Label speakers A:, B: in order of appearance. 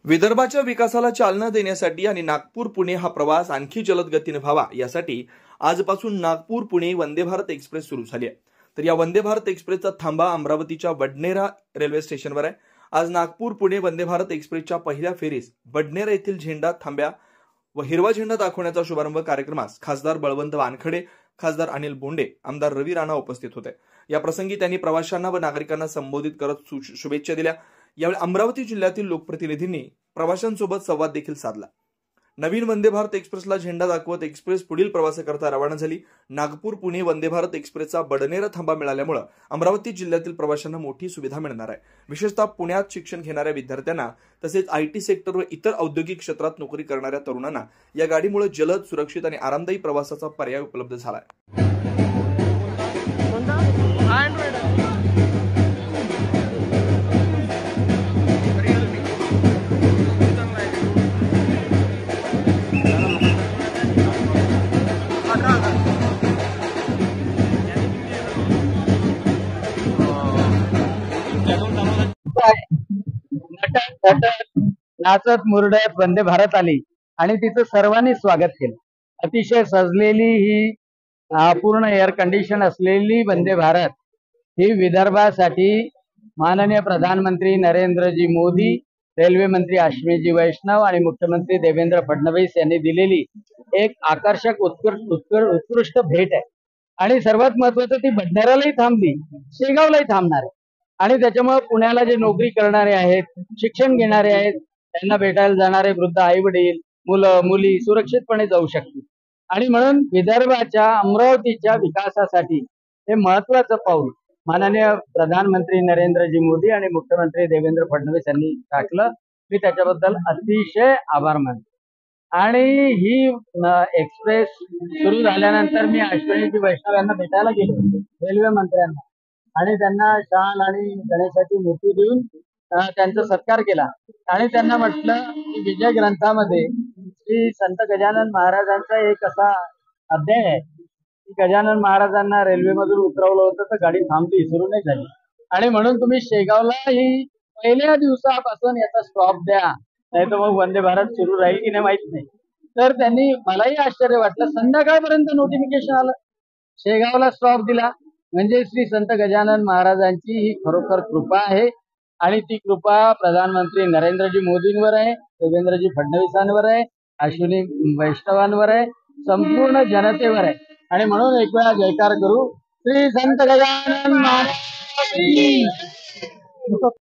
A: विदर्भाच्या विकासाला चालना देण्यासाठी आणि नागपूर पुणे हा प्रवास आणखी जलद गतीने व्हावा यासाठी आजपासून नागपूर पुणे वंदे भारत एक्सप्रेस सुरू झाली आहे। तर या वंदे भारत एक्सप्रेसचा थांबा अमरावतीच्या बडनेरा रेल्वे स्टेशनवर आहे। आज नागपूर पुणे वंदे भारत एक्सप्रेसच्या पहिल्या फेरीस बडनेरा येथील झेंडा थांब्या व हिरवा झेंडा दाखवण्याचा शुभारंभ कार्यक्रमास खासदार बळवंत वानखडे, खासदार अनिल बोंडे, आमदार रवी राणा उपस्थित होते। या प्रसंगी त्यांनी प्रवाशांना व नागरिकांना संबोधित करत शुभेच्छा दिल्या। यावेळी अमरावती जिल्ह्यातील लोकप्रतिनिधींनी प्रवाशांसोबत संवाद देखील साधला। नवीन वंदे भारत एक्सप्रेसला झेंडा दाखवत एक्सप्रेस पुढील प्रवासाकरता रवाना झाली। नागपूर पुणे वंदे भारत एक्सप्रेसचा बडनेरा थांबा मिळाल्यामुळे अमरावती जिल्ह्यातील प्रवाशांना मोठी सुविधा मिळणार आहे। विशेषतः पुण्यात शिक्षण घेणाऱ्या विद्यार्थ्यांना तसेच आयटी सेक्टर व इतर औद्योगिक क्षेत्रात नोकरी करणाऱ्या तरुणांना या गाडीमुळे जलद, सुरक्षित आणि आरामदायी प्रवासाचा पर्याय उपलब्ध झाला आहे।
B: नाचत मुरडत वंदे भारत आली आणि तिचं सर्वांनी स्वागत केलं। अतिशय सजलेली ही पूर्ण एअर कंडिशन असलेली वंदे भारत ही विदर्भासाठी माननीय प्रधानमंत्री नरेंद्रजी मोदी, रेल्वे मंत्री अश्विनीजी वैष्णव आणि मुख्यमंत्री देवेंद्र फडणवीस यांनी दिलेली एक आकर्षक उत्कृष्ट भेट आहे। आणि सर्वात महत्वाचं ती बडनेरालाही थांबली, शेगावलाही थांबणार आहे। आणि त्याच्यामुळे पुण्याला जे नोकरी करणारे आहेत, शिक्षण घेणारे आहेत, त्यांना भेटायला जाणारे वृद्ध आई वडील, मुलं मुली सुरक्षितपणे जाऊ शकतील। आणि म्हणून विदर्भाच्या, अमरावतीच्या विकासासाठी हे महत्वाचं पाऊल माननीय प्रधानमंत्री नरेंद्रजी मोदी आणि मुख्यमंत्री देवेंद्र फडणवीस यांनी टाकलं। मी त्याच्याबद्दल अतिशय आभार मानतो। आणि ही एक्सप्रेस सुरू झाल्यानंतर मी अश्विनीजी वैष्णव यांना भेटायला गेलो, रेल्वे मंत्र्यांना, आणि त्यांना शाल आणि गणेशाची मूर्ती देऊन त्यांचा सत्कार केला। आणि त्यांना म्हटलं की विजय ग्रंथामध्ये श्री संत गजानन महाराजांचा एक असा अध्याय आहे की गजानन महाराजांना रेल्वेमधून उतरवलं होतं तर गाडी थांबली, सुरू नाही झाली। आणि म्हणून तुम्ही शेगावला ही पहिल्या दिवसापासून याचा स्टॉप द्या, नाही तर मग वंदे भारत सुरू राहील की नाही माहित नाही। तर त्यांनी, मलाही आश्चर्य वाटलं, संध्याकाळपर्यंत नोटिफिकेशन आलं, शेगावला स्टॉप दिला। म्हणजे श्री संत गजानन महाराजांची ही खरोखर कृपा आहे। आणि ती कृपा प्रधानमंत्री नरेंद्रजी मोदींवर आहे, देवेंद्रजी फडणवीसांवर आहे, अश्विनी वैष्णवांवर आहे, संपूर्ण जनतेवर आहे। आणि म्हणून एक वेळा जयकार करू, श्री संत गजानन महाराज।